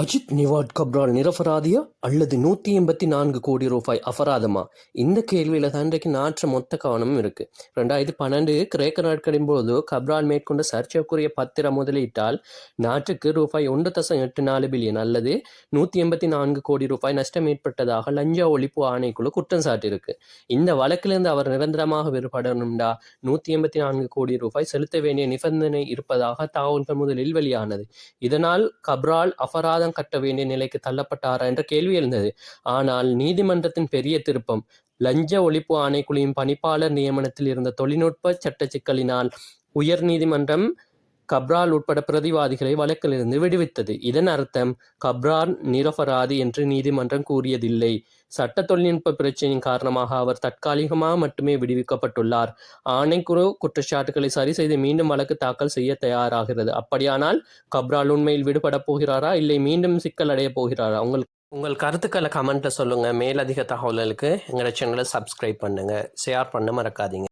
Ajith Nivard Cabral நிரபராதியா அல்லது 184 கோடி ரூபாய் அபராதமா? இந்த கேள்வியில தான் இன்றைக்கு நாட்டு மொத்த கவனமும் இருக்கு. 2012 கிரேக்க நாட்களின் போது கப்ரால் மேற்கொண்ட சர்ச்சைக்குரிய பத்திர முதலீட்டால் நாட்டுக்கு ரூபாய் 1.84 பில்லியன் அல்லது 184 கோடி ரூபாய் நஷ்டம் ஏற்பட்டதாக லஞ்ச ஒழிப்பு ஆணைக்குழு குற்றம் சாட்டியிருக்கு. இந்த வழக்கிலிருந்து அவர் நிரந்தரமாக வேறுபடணும்டா 184 கோடி ரூபாய் செலுத்த வேண்டிய நிபந்தனை இருப்பதாக தகவல்கள் முதலில் வெளியானது. இதனால் கப்ரால் அபராதம் கட்ட வேண்டிய நிலைக்கு தள்ளப்பட்டாரா என்ற கேள்வி எழுந்தது. ஆனால் நீதிமன்றத்தின் பெரிய திருப்பம் லஞ்ச ஒழிப்பு ஆணைக்குழுவின் பணிப்பாளர் நியமனத்தில் இருந்த தொழில்நுட்ப சட்ட சிக்கலினால் உயர் நீதிமன்றம் கப்ரால் உட்பட பிரதிவாதிகளை வழக்கிலிருந்து விடுவித்தது. இதன் அர்த்தம் கப்ரால் நிரபராதி என்று நீதிமன்றம் கூறியதில்லை. சட்ட தொழில்நுட்ப பிரச்சனையின் காரணமாக அவர் தற்காலிகமாக மட்டுமே விடுவிக்கப்பட்டுள்ளார். ஆணைக்குழு குற்றச்சாட்டுகளை சரி செய்து மீண்டும் வழக்கு தாக்கல் செய்ய தயாராகிறது. அப்படியானால் கப்ரால் உண்மையில் விடுபட போகிறாரா இல்லை மீண்டும் சிக்கல் அடைய போகிறாரா? உங்கள் கருத்துக்களை கமெண்ட்ல சொல்லுங்க. மேலதிக தகவல்களுக்கு எங்களோட சேனலை சப்ஸ்கிரைப் பண்ணுங்க, ஷேர் பண்ண மறக்காதீங்க.